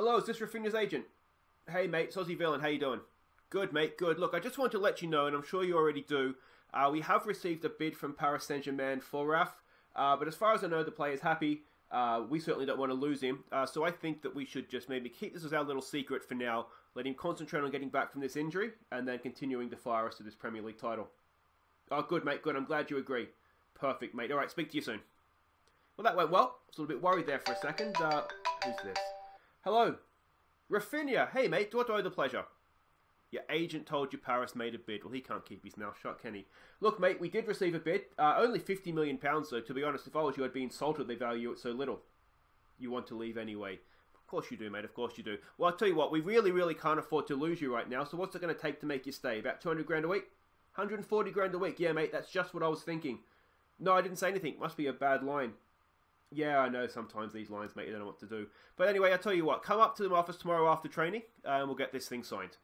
Hello, is this Raphinha's agent? Hey mate, it's Aussie Villain, how you doing? Good mate, good. Look, I just want to let you know, and I'm sure you already do, we have received a bid from Paris Saint-Germain for Raf, but as far as I know, the player's happy. We certainly don't want to lose him, so I think that we should just maybe keep this as our little secret for now, let him concentrate on getting back from this injury, and then continuing to fire us to this Premier League title. Oh, good mate, good, I'm glad you agree. Perfect mate, alright, speak to you soon. Well, that went well. I was a little bit worried there for a second. Who's this? Hello. Raphinha. Hey, mate. Do I owe the pleasure? Your agent told you Paris made a bid. Well, he can't keep his mouth shut, can he? Look, mate, we did receive a bid. Only £50 million, though. To be honest, if I was you, I'd be insulted they value it so little. You want to leave anyway. Of course you do, mate. Of course you do. Well, I'll tell you what. We really can't afford to lose you right now. So what's it going to take to make you stay? About 200 grand a week? 140 grand a week. Yeah, mate. That's just what I was thinking. No, I didn't say anything. Must be a bad line. Yeah, I know sometimes these lines, mate, you don't know what to do. But anyway, I'll tell you what, come up to the office tomorrow after training, and we'll get this thing signed.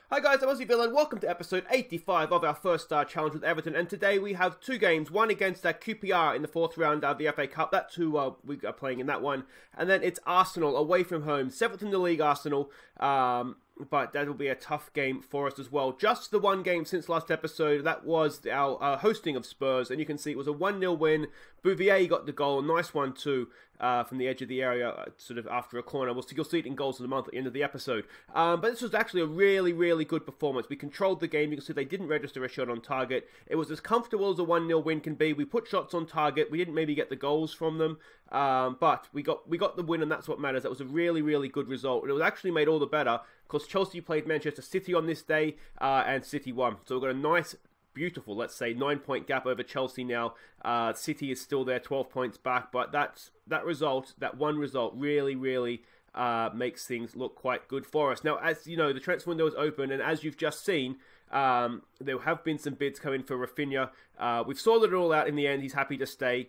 Hi guys, I'm Aussie Villain. Welcome to episode 85 of our first challenge with Everton. And today we have two games, one against QPR in the fourth round of the FA Cup. That's who we are playing in that one. And then it's Arsenal away from home, 7th in the league, Arsenal. But that will be a tough game for us as well. Just the one game since last episode, that was our hosting of Spurs. And you can see it was a 1-0 win. Bouvier got the goal, nice one too, from the edge of the area, sort of after a corner. You'll see it in goals of the month at the end of the episode. But this was actually a really good performance. We controlled the game. You can see they didn't register a shot on target. It was as comfortable as a 1-0 win can be. We put shots on target. We didn't maybe get the goals from them. But we got the win, and that's what matters. That was a really good result. And it was actually made all the better because Chelsea played Manchester City on this day, and City won. So we've got a nice, beautiful, let's say, 9-point gap over Chelsea now. City is still there, 12 points back, but that one result really makes things look quite good for us. Now, as you know, the transfer window is open, and as you've just seen, there have been some bids coming for Raphinha. We've sorted it all out in the end. He's happy to stay.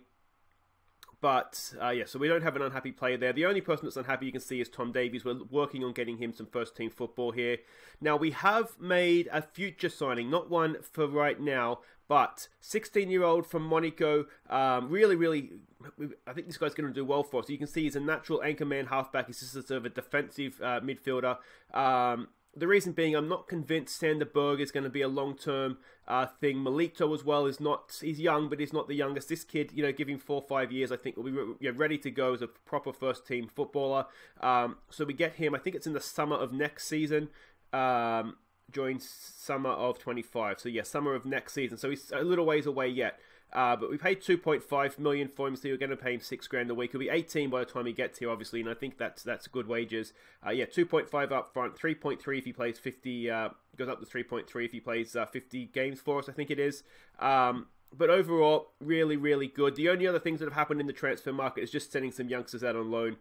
But, yeah, so we don't have an unhappy player there. The only person that's unhappy you can see is Tom Davies. We're working on getting him some first-team football here. Now, we have made a future signing, not one for right now, but 16-year-old from Monaco. Really, I think this guy's going to do well for us. So you can see he's a natural anchorman halfback. He's just a sort of a defensive midfielder. The reason being, I'm not convinced Sander Berg is going to be a long-term thing. Melito as well is not, he's young, but he's not the youngest. This kid, give him 4 or 5 years, I think will be ready to go as a proper first-team footballer. So we get him, I think it's in the summer of next season, during summer of 25. So yeah, summer of next season. So he's a little ways away yet. But we paid 2.5 million for him, so we're going to pay him 6 grand a week. He'll be 18 by the time he gets here, obviously, and I think that's good wages. Yeah, 2.5 up front, 3.3 if he plays 50. Goes up to 3.3 if he plays 50 games for us, I think it is. But overall, really good. The only other things that have happened in the transfer market is just sending some youngsters out on loan.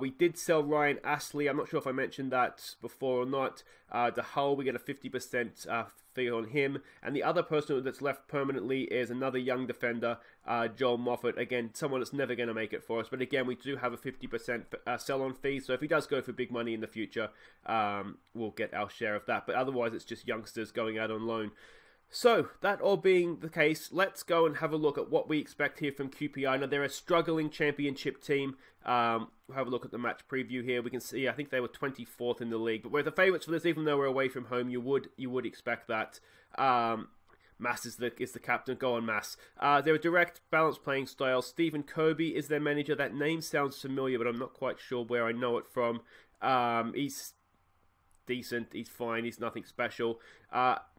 We did sell Ryan Astley. I'm not sure if I mentioned that before or not. De Hull, we get a 50% fee on him. And the other person that's left permanently is another young defender, Joel Moffat. Again, someone that's never going to make it for us. But again, we do have a 50% sell-on fee. So if he does go for big money in the future, we'll get our share of that. But otherwise, it's just youngsters going out on loan. So, that all being the case, let's go and have a look at what we expect here from QPR. Now, they're a struggling championship team. We'll have a look at the match preview here. We can see, I think they were 24th in the league. But we're the favourites for this, even though we're away from home. You would expect that. Mass is the captain. Go on, Mass. They're a direct, balanced playing style. Stephen Kirby is their manager. That name sounds familiar, but I'm not quite sure where I know it from. He's decent. He's fine. He's nothing special.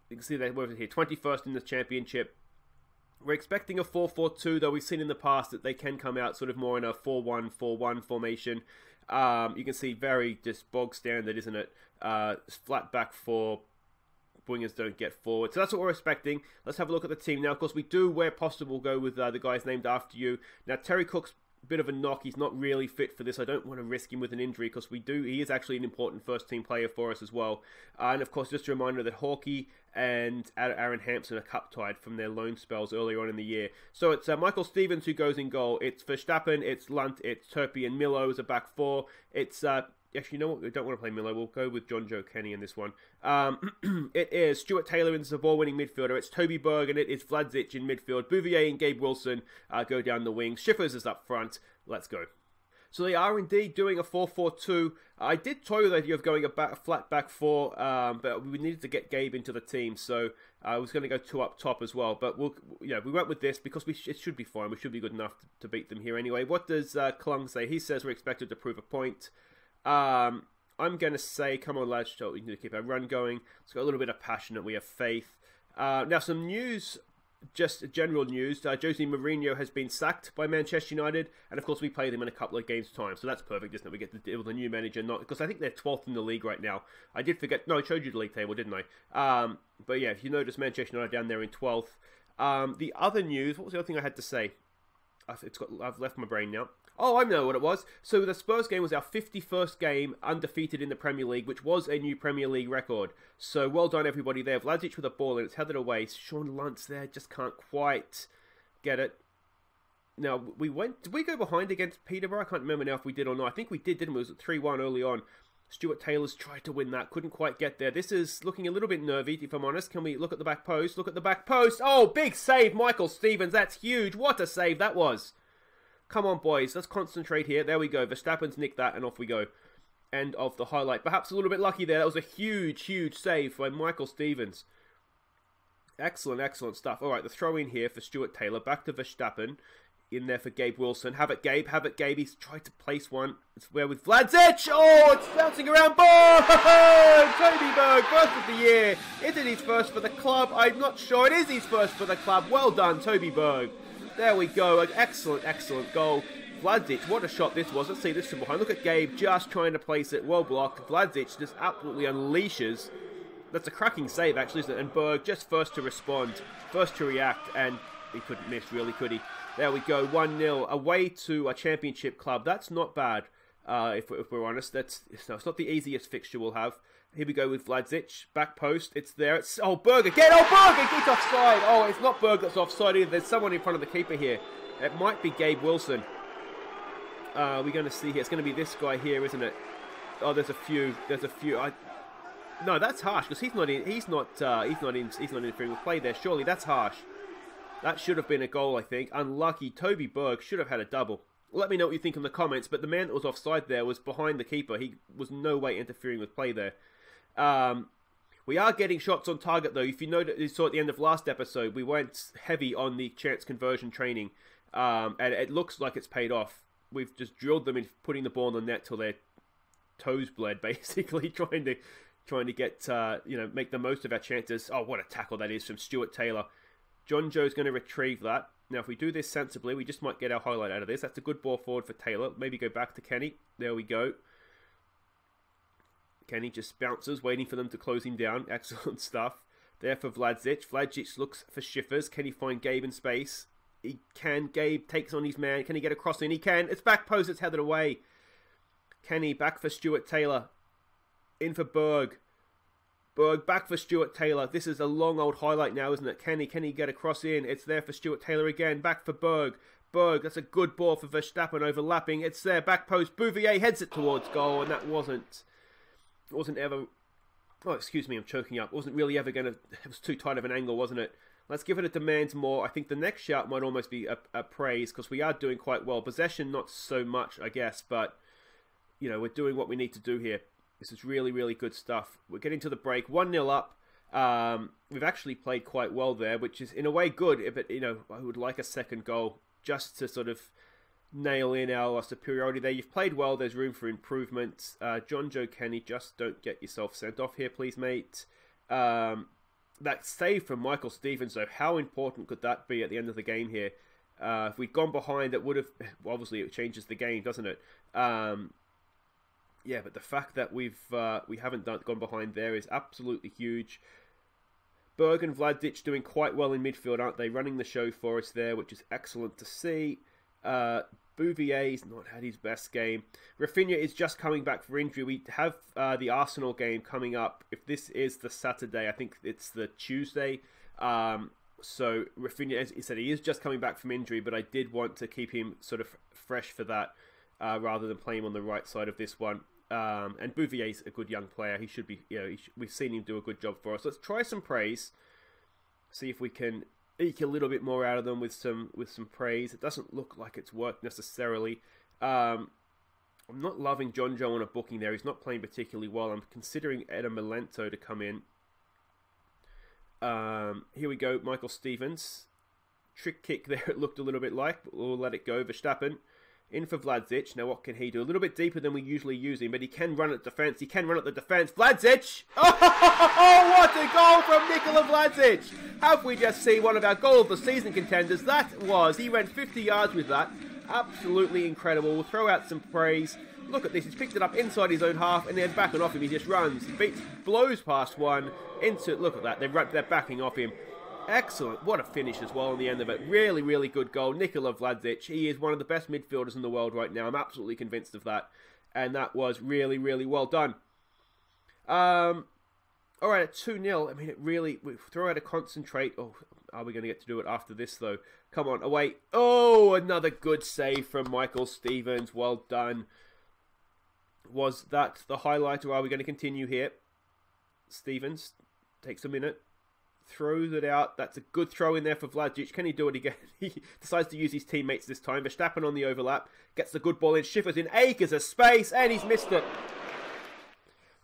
You can see they're here, 21st in the championship. We're expecting a 4-4-2, though we've seen in the past that they can come out sort of more in a 4-1-4-1 formation. You can see very just bog standard, isn't it? Flat back four, wingers don't get forward. So that's what we're expecting. Let's have a look at the team now. Of course, we do, where possible, go with the guys named after you. Now, Terry Cook's bit of a knock. He's not really fit for this. I don't want to risk him with an injury because he is actually an important first-team player for us as well. And, of course, just a reminder that Hawkey and Aaron Hampson are cup-tied from their loan spells earlier on in the year. So it's Michael Stevens who goes in goal. It's Verstappen, it's Lunt, it's Turpie, and Milo as a back four. It's actually, you know what? We don't want to play Miller. We'll go with John Joe Kenny in this one. It is Stuart Taylor as the ball-winning midfielder. It's Toby Berg and it is Vladzic in midfield. Bouvier and Gabe Wilson go down the wings. Schiffers is up front. Let's go. So they are indeed doing a 4-4-2. I did toy with the idea of going a flat back four, but we needed to get Gabe into the team, so I was going to go 2 up top as well. But we went with this because it should be fine. We should be good enough to beat them here anyway. What does Klung say? He says we're expected to prove a point. I'm going to say, come on lads, we need to keep our run going. Let's got a little bit of passion and we have faith. Now some news. Just general news, Jose Mourinho has been sacked by Manchester United, and of course we play them in a couple of games' time, so that's perfect, isn't it? We get to deal with a new manager, because I think they're 12th in the league right now. I did forget, no, I showed you the league table, didn't I? But yeah, if you notice, Manchester United down there in 12th. The other news, what was the other thing I had to say? I've left my brain now. Oh, I know what it was. So the Spurs game was our 51st game undefeated in the Premier League, which was a new Premier League record. So well done, everybody there. Vlasic with a ball, and it's headed away. Sean Luntz there just can't quite get it. Now, did we go behind against Peterborough? I can't remember now if we did or not. I think we did, didn't we? It was 3-1 early on. Stuart Taylor's tried to win that, couldn't quite get there. This is looking a little bit nervy, if I'm honest. Can we look at the back post? Look at the back post. Oh, big save, Michael Stevens. That's huge. What a save that was. Come on, boys. Let's concentrate here. There we go. Verstappen's nicked that, and off we go. End of the highlight. Perhaps a little bit lucky there. That was a huge, huge save by Michael Stevens. Excellent, excellent stuff. All right, the throw in here for Stuart Taylor. Back to Verstappen. In there for Gabe Wilson. Have it, Gabe. Have it, Gabe. He's tried to place one. It's where with Vlasic. Oh, it's bouncing around. Ball! Toby Berg, first of the year. Is it his first for the club? I'm not sure. It is his first for the club. Well done, Toby Berg. There we go. An excellent, excellent goal. Vlasic, what a shot this was. Let's see this from behind. Look at Gabe just trying to place it. Well blocked. Vlasic just absolutely unleashes. That's a cracking save, actually, isn't it? And Berg just first to respond, first to react, and he couldn't miss, really, could he? There we go, 1-0, away to a championship club. That's not bad, if we're honest. It's not the easiest fixture we'll have. Here we go with Vlasic, back post, it's there. Oh, Berg again, oh, Berg, he's offside. Oh, it's not Berg that's offside either. There's someone in front of the keeper here. It might be Gabe Wilson. We're going to see here. It's going to be this guy here, isn't it? Oh, there's a few. No, that's harsh because he's not interfering with play there. Surely that's harsh. That should have been a goal, I think. Unlucky. Toby Berg should have had a double. Let me know what you think in the comments. But the man that was offside there was behind the keeper. He was no way interfering with play there. We are getting shots on target though. If you saw at the end of last episode, we went heavy on the chance conversion training, and it looks like it's paid off. We've just drilled them in putting the ball in the net till their toes bled, basically trying to get make the most of our chances. Oh, what a tackle that is from Stuart Taylor. John Joe's going to retrieve that. Now, if we do this sensibly, we just might get our highlight out of this. That's a good ball forward for Taylor. Maybe go back to Kenny. There we go. Kenny just bounces, waiting for them to close him down. Excellent stuff. There for Vlasic. Vlasic looks for Schiffers. Can he find Gabe in space? He can. Gabe takes on his man. Can he get a cross in? He can. It's back post. It's headed away. Kenny back for Stuart Taylor. In for Berg. Berg back for Stuart Taylor. This is a long old highlight now, isn't it? Can he get a cross in? It's there for Stuart Taylor again. Back for Berg. Berg, that's a good ball for Verstappen overlapping. It's there. Back post. Bouvier heads it towards goal, and that wasn't ever... Oh, excuse me, I'm choking up. It wasn't really ever going to... It was too tight of an angle, wasn't it? Let's give it a demands more. I think the next shout might almost be a praise, because we are doing quite well. Possession, not so much, I guess, but, we're doing what we need to do here. This is really, really good stuff. We're getting to the break. 1-0 up. We've actually played quite well there, which is in a way good. But, I would like a second goal just to sort of nail in our superiority there. You've played well. There's room for improvement. John Joe Kenny, just don't get yourself sent off here, please, mate. That save from Michael Stevens, though, how important could that be at the end of the game here? If we'd gone behind, it would have... Well, obviously, it changes the game, doesn't it? Yeah, but the fact that we haven't gone behind there is absolutely huge. Berg and Vlasic doing quite well in midfield, aren't they? Running the show for us there, which is excellent to see. Bouvier's not had his best game. Raphinha is just coming back for injury. We have the Arsenal game coming up. If this is the Saturday, I think it's the Tuesday. So Raphinha, as he said, he is just coming back from injury, but I did want to keep him sort of fresh for that rather than play him on the right side of this one. And Bouvier's a good young player. He should be, we've seen him do a good job for us. Let's try some praise. See if we can eke a little bit more out of them with some praise. It doesn't look like it's worked necessarily. I'm not loving John Joe on a booking there. He's not playing particularly well. I'm considering Eda Milento to come in. Here we go, Michael Stevens. Trick kick there, it looked a little bit like, but we'll let it go. Verstappen in for Vlasic. Now what can he do? A little bit deeper than we usually use him, but he can run at defence. He can run at the defence. Vlasic! Oh, what a goal from Nikola Vlasic! Have we just seen one of our goal of the season contenders? That was, he went 50 yards with that. Absolutely incredible. We'll throw out some praise. Look at this, he's picked it up inside his own half and then backing off him, he just runs. Blows past one, into, look at that, they're backing off him. Excellent, what a finish as well on the end of it. Really, really good goal. Nikola Vlasic, he is one of the best midfielders in the world right now. I'm absolutely convinced of that. And that was really, really well done. Alright, at 2-0, I mean, it really, we throw out a concentrate. Oh, are we going to get to do it after this, though? Come on, away. Oh, another good save from Michael Stevens. Well done. Was that the highlight, or are we going to continue here? Stevens takes a minute. Throws it out. That's a good throw in there for Vlasic. Can he do it again? He decides to use his teammates this time. Verstappen on the overlap. Gets the good ball in. Schiffers in acres of space. And he's missed it.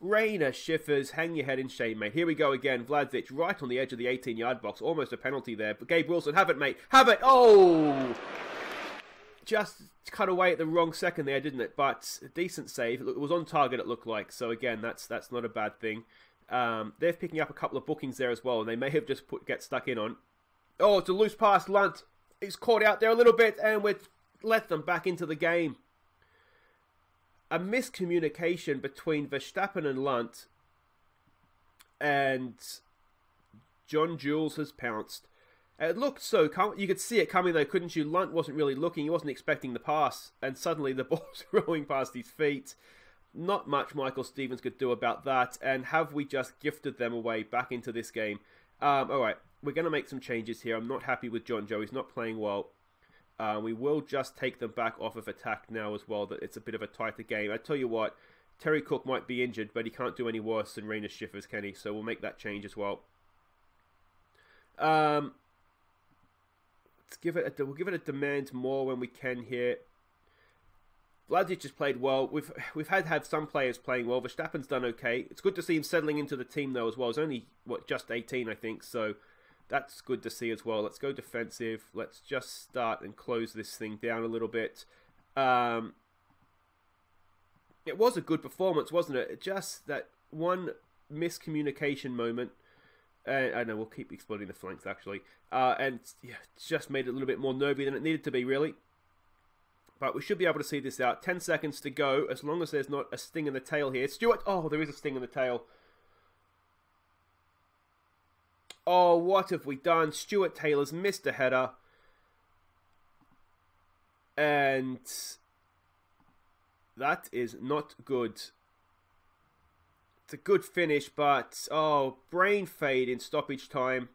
Rainer Schiffers, hang your head in shame, mate. Here we go again. Vlasic right on the edge of the 18-yard box. Almost a penalty there. But Gabe Wilson, have it, mate. Have it. Oh! Just cut away at the wrong second there, didn't it? But a decent save. It was on target, it looked like. So again, that's not a bad thing. They're picking up a couple of bookings there as well, and they may have just get stuck in on. Oh, it's a loose pass. Lunt is caught out there a little bit, and we let them back into the game. A miscommunication between Verstappen and Lunt, and John Jules has pounced. It looked so, you could see it coming though, couldn't you? Lunt wasn't really looking, he wasn't expecting the pass, and suddenly the ball's rolling past his feet. Not much Michael Stevens could do about that, and have we just gifted them away back into this game? Alright, we're going to make some changes here. I'm not happy with John Joe, he's not playing well. We will just take them back off of attack now as well, that it's a bit of a tighter game. I tell you what, Terry Cook might be injured, but he can't do any worse than Rainer Schiffers, can he? So we'll make that change as well. Let's we'll give it a demand more when we can here. Vlasic has played well. We've had some players playing well. Verstappen's done okay. It's good to see him settling into the team though as well. He's only just 18, I think, so that's good to see as well. Let's go defensive. Let's just start and close this thing down a little bit. It was a good performance, wasn't it? Just that one miscommunication moment. I know we'll keep exploiting the flanks actually, and yeah, it's just made it a little bit more nervy than it needed to be, really. But we should be able to see this out. 10 seconds to go, as long as there's not a sting in the tail here. Stewart, oh, there is a sting in the tail. Oh, what have we done? Stuart Taylor's missed a header. And that is not good. It's a good finish, but oh, brain fade in stoppage time.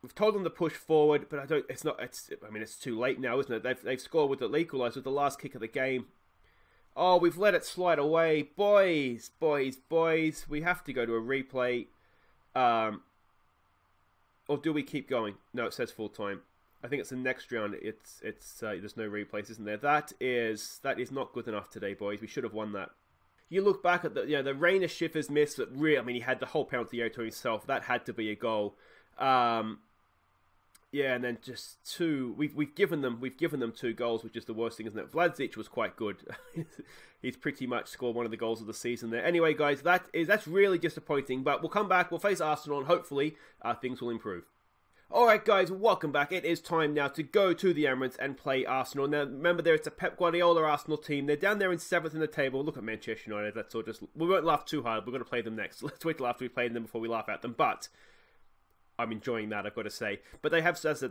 We've told them to push forward, but I mean, it's too late now, isn't it? They've scored with the equaliser with the last kick of the game. Oh, we've let it slide away. Boys. We have to go to a replay. Or do we keep going? No, it says full time. I think it's the next round. There's no replays, isn't there? That is not good enough today, boys. We should have won that. You look back at the Rainer Schiffers miss that I mean, he had the whole penalty area to himself. That had to be a goal. Yeah, and then just two. We've given them 2 goals, which is the worst thing, isn't it? Vlasic was quite good. He's pretty much scored one of the goals of the season there. Anyway, guys, that's really disappointing. But we'll come back. We'll face Arsenal, and hopefully things will improve. Alright guys, welcome back. It is time now to go to the Emirates and play Arsenal. Now remember there, it's a Pep Guardiola Arsenal team. They're down there in 7th in the table. Look at Manchester United. Let's all we won't laugh too hard. We're going to play them next. Let's wait till after we play them before we laugh at them. But I'm enjoying that, I've got to say. But they have sacked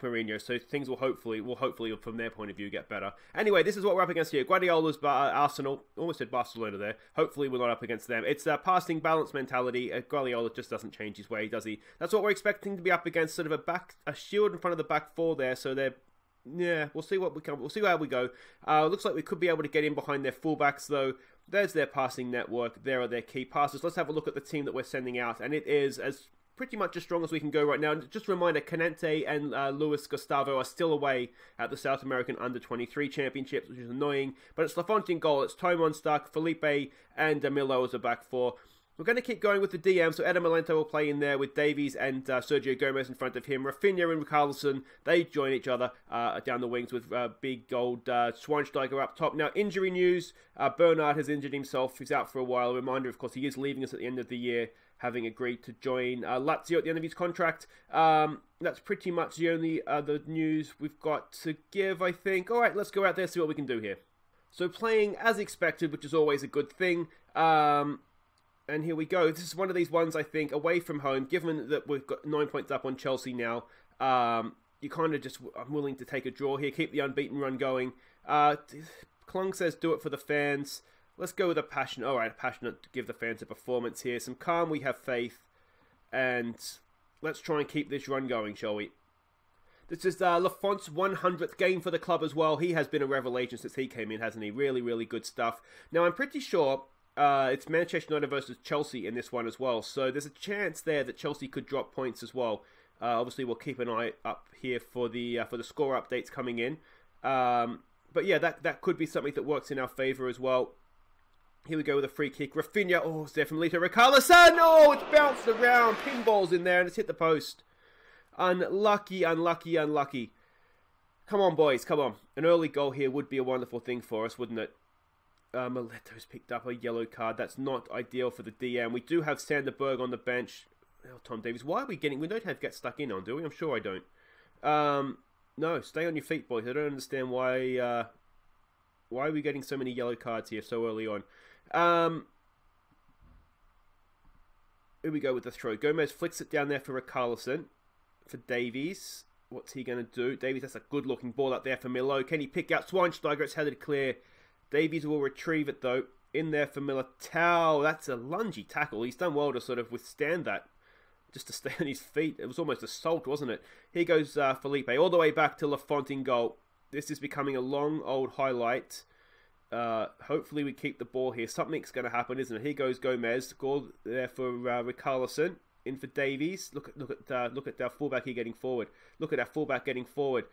Mourinho, so things will hopefully from their point of view get better. Anyway, this is what we're up against here. Guardiola's Arsenal, almost said Barcelona there. Hopefully we're not up against them. It's a passing balance mentality. Guardiola just doesn't change his way, does he? That's what we're expecting to be up against, sort of a shield in front of the back four there. So we'll see we'll see how we go. Looks like we could be able to get in behind their fullbacks though. There's their passing network. There are their key passes. Let's have a look at the team that we're sending out, and it is as pretty much as strong as we can go right now. And just a reminder, Canente and Luis Gustavo are still away at the South American Under-23 Championships, which is annoying. But it's Lafont in goal. It's Tomon, Stark, Felipe, and Milo as a back four. We're going to keep going with the DM, so Adam Malento will play in there with Davies and Sergio Gomez in front of him. Raphinha and Richarlison, they join each other down the wings with big old Schweinsteiger up top. Now, injury news, Bernard has injured himself. He's out for a while. A reminder, of course, he is leaving us at the end of the year, having agreed to join Lazio at the end of his contract. That's pretty much the only other news we've got to give, I think. All right, let's go out there, see what we can do here. So playing as expected, which is always a good thing. And here we go. This is one of these ones, I think, away from home. Given that we've got 9 points up on Chelsea now, you kind of just, I'm willing to take a draw here. Keep the unbeaten run going. Klung says do it for the fans. Let's go with a passion. All right, passionate to give the fans a performance here. Some calm, we have faith. And let's try and keep this run going, shall we? This is Lafont's 100th game for the club as well. He has been a revelation since he came in, hasn't he? Really, really good stuff. Now, I'm pretty sure it's Manchester United versus Chelsea in this one as well. So there's a chance there that Chelsea could drop points as well. Obviously, we'll keep an eye up here for the score updates coming in. But yeah, that could be something that works in our favour as well. Here we go with a free kick. Raphinha, oh, it's there from Lito Richarlison. Oh, it's bounced around. Pinball's in there and it's hit the post. Unlucky, unlucky, unlucky. Come on, boys, come on. An early goal here would be a wonderful thing for us, wouldn't it? Mileto's picked up a yellow card. That's not ideal for the DM. We do have Sanderberg on the bench. Oh, Tom Davies. Why are we getting... We don't have Get Stuck In on, do we? I'm sure I don't. No, stay on your feet, boys. I don't understand why are we getting so many yellow cards here so early on. Here we go with the throw. Gomez flicks it down there for Richarlison. For Davies. What's he going to do? Davies, that's a good-looking ball up there for Milo. Can he pick out Schweinsteiger? It's headed clear. Davies will retrieve it, though. In there for Militao. That's a lungy tackle. He's done well to sort of withstand that. Just to stay on his feet. It was almost assault, wasn't it? Here goes Felipe. All the way back to Lafont in goal. This is becoming a long, old highlight. Hopefully we keep the ball here. Something's going to happen, isn't it? Here goes Gomez. Goal there for Richarlison. In for Davies. Look at our fullback here getting forward. Look at our fullback getting forward.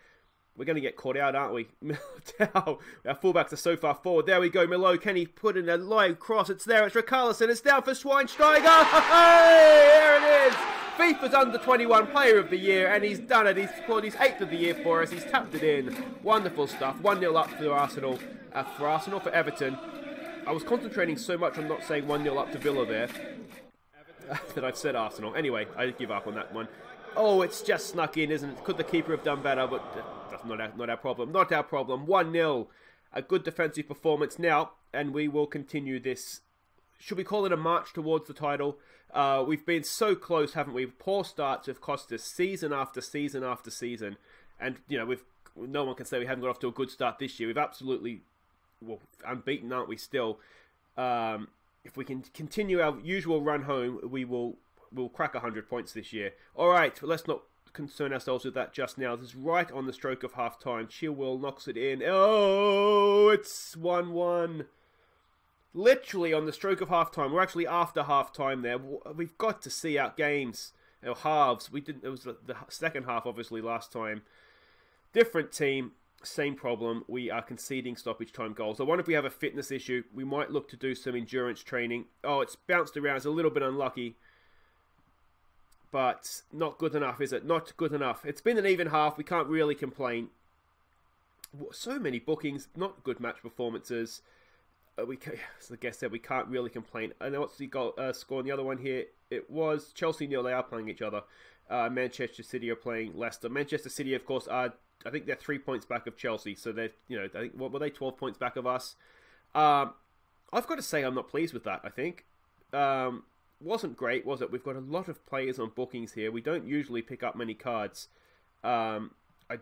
We're going to get caught out, aren't we? Militao. Our fullbacks are so far forward. There we go. Milo, can he put in a live cross? It's there. It's Richarlison. It's down for Schweinsteiger. Hey, there it is. FIFA's Under-21 Player of the Year, and he's done it. He's scored his 8th of the year for us. He's tapped it in. Wonderful stuff. 1-0 up for Arsenal. For Everton. I was concentrating so much on not saying 1-0 up to Villa there that I've said Arsenal. Anyway, I give up on that one. Oh, it's just snuck in, isn't it? Could the keeper have done better? But that's not our problem. Not our problem. 1-0. A good defensive performance now, and we will continue this. Should we call it a march towards the title? We've been so close, haven't we? Poor starts have cost us season after season after season. And, you know, no one can say we haven't got off to a good start this year. We've absolutely, well, unbeaten, aren't we, still? If we can continue our usual run home, we'll crack 100 points this year. All right, but let's not concern ourselves with that just now. This is right on the stroke of half-time. Chilwell knocks it in. Oh, it's 1-1. Literally on the stroke of half-time. We're actually after half-time there. We've got to see out games. Or halves. It was the second half, obviously, last time. Different team. Same problem. We are conceding stoppage time goals. I wonder if we have a fitness issue. We might look to do some endurance training. Oh, it's bounced around. It's a little bit unlucky. But not good enough, is it? Not good enough. It's been an even half. We can't really complain. So many bookings. Not good match performances. As the guest said, we can't really complain. And what's the goal score on the other one here? It was Chelsea 0. They are playing each other. Manchester City are playing Leicester. Manchester City, of course, are... I think they're 3 points back of Chelsea, so they're, you know, I think, what were they, 12 points back of us? I've got to say I'm not pleased with that, I think. Wasn't great, was it? We've got a lot of players on bookings here. We don't usually pick up many cards. I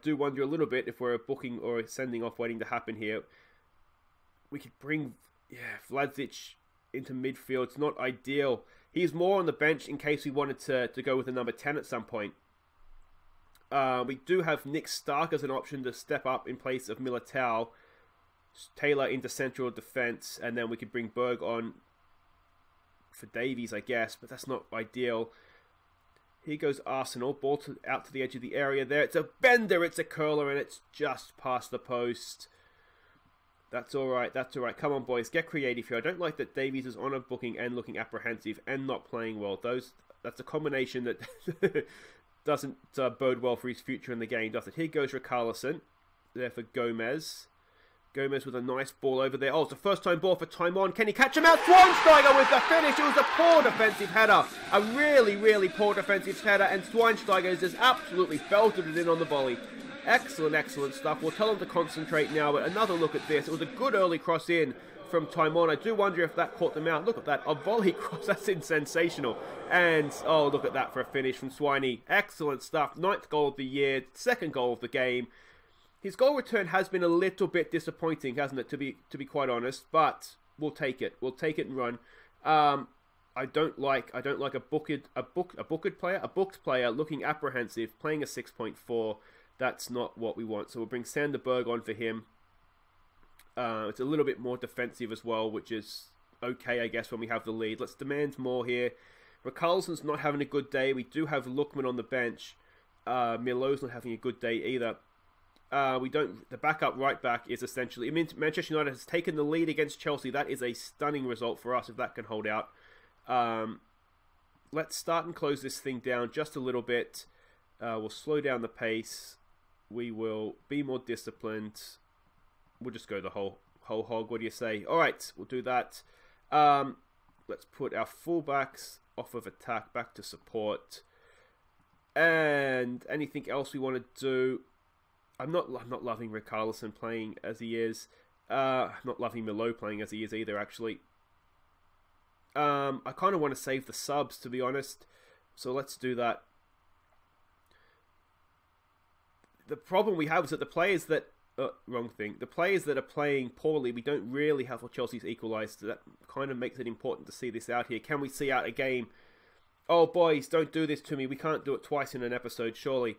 do wonder a little bit if we're booking or sending off waiting to happen here. We could bring Vlasic into midfield. It's not ideal. He's more on the bench in case we wanted to go with a number 10 at some point. We do have Nick Stark as an option to step up in place of Militao. Taylor into central defence, and then we could bring Berg on for Davies, I guess, but that's not ideal. Here goes Arsenal. Ball out to the edge of the area there. It's a bender, it's a curler, and it's just past the post. That's all right, that's all right. Come on, boys, get creative here. I don't like that Davies is on a booking and looking apprehensive and not playing well. That's a combination that doesn't bode well for his future in the game, does it? Here goes Richarlison. There for Gomez. Gomez with a nice ball over there. Oh, it's a first-time ball for Timon. Can he catch him out? Schweinsteiger with the finish. It was a poor defensive header. A really, really poor defensive header. And Schweinsteiger has just absolutely belted it in on the volley. Excellent, excellent stuff. We'll tell him to concentrate now. But another look at this. It was a good early cross in from Timon. I do wonder if that caught them out. Look at that. A volley cross. That's sensational. And, oh, look at that for a finish from Swiney. Excellent stuff. 9th goal of the year. 2nd goal of the game. His goal return has been a little bit disappointing, hasn't it? To be quite honest, but we'll take it. We'll take it and run. I don't like a booked player looking apprehensive, playing a 6.4. That's not what we want. So we'll bring Sanderberg on for him. It's a little bit more defensive as well, which is okay, I guess, when we have the lead. Let's demand more here. Richarlison's not having a good day. We do have Lookman on the bench. Milo's not having a good day either. The backup right back is essentially, I mean, Manchester United has taken the lead against Chelsea. That is a stunning result for us if that can hold out. Let's start and close this thing down just a little bit. We'll slow down the pace. We will be more disciplined. We'll just go the whole hog. What do you say? All right, we'll do that. Let's put our fullbacks off of attack back to support. And anything else we want to do? I'm not loving Richarlison playing as he is. I'm not loving Milo playing as he is either, actually. I kind of want to save the subs, to be honest. So let's do that. The problem we have is that the players that... wrong thing. The players that are playing poorly, we don't really have what Chelsea's equalised. So that kind of makes it important to see this out here. Can we see out a game? Oh, boys, don't do this to me. We can't do it twice in an episode, surely.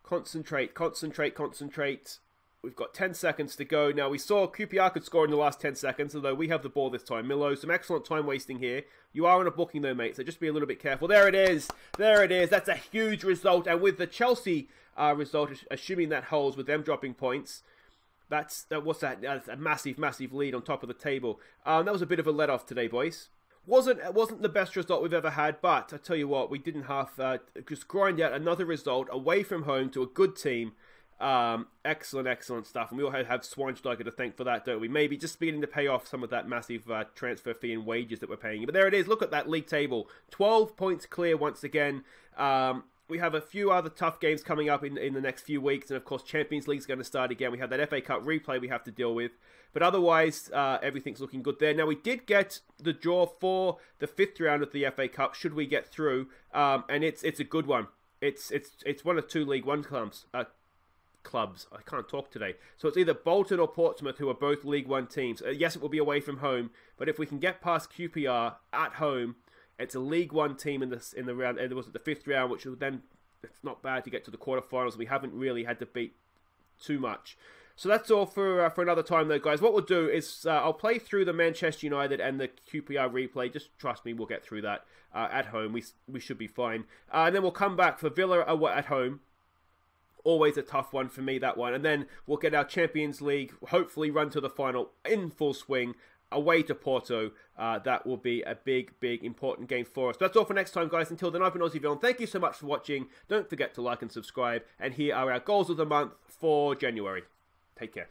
Concentrate, concentrate, concentrate. We've got 10 seconds to go. Now, we saw QPR could score in the last 10 seconds, although we have the ball this time. Milo, some excellent time wasting here. You are on a booking though, mate, so just be a little bit careful. There it is. There it is. That's a huge result. And with the Chelsea result, assuming that holds with them dropping points, that's a massive, massive lead on top of the table. That was a bit of a let-off today, boys. It wasn't the best result we've ever had, but I tell you what, we didn't just grind out another result away from home to a good team. Excellent, excellent stuff. And we all have Schweinsteiger to thank for that, don't we? Maybe just beginning to pay off some of that massive transfer fee and wages that we're paying. But there it is. Look at that league table. 12 points clear once again. We have a few other tough games coming up in the next few weeks. And, of course, Champions League's going to start again. We have that FA Cup replay we have to deal with. But otherwise, everything's looking good there. Now, we did get the draw for the 5th round of the FA Cup, should we get through. And it's a good one. It's one of 2 League One clubs. I can't talk today. So it's either Bolton or Portsmouth, who are both League One teams. Yes, it will be away from home. But if we can get past QPR at home... It's a League One team in the round, and it was at the 5th round, which was then, it's not bad to get to the quarterfinals. We haven't really had to beat too much. So that's all for another time, though, guys. What we'll do is I'll play through the Manchester United and the QPR replay. Just trust me, we'll get through that at home. We should be fine. And then we'll come back for Villa at home. Always a tough one for me, that one. And then we'll get our Champions League, hopefully run to the final in full swing. Away to Porto. That will be a big, big, important game for us. But that's all for next time, guys. Until then, I've been Aussie Villain. Thank you so much for watching. Don't forget to like and subscribe. And here are our goals of the month for January. Take care.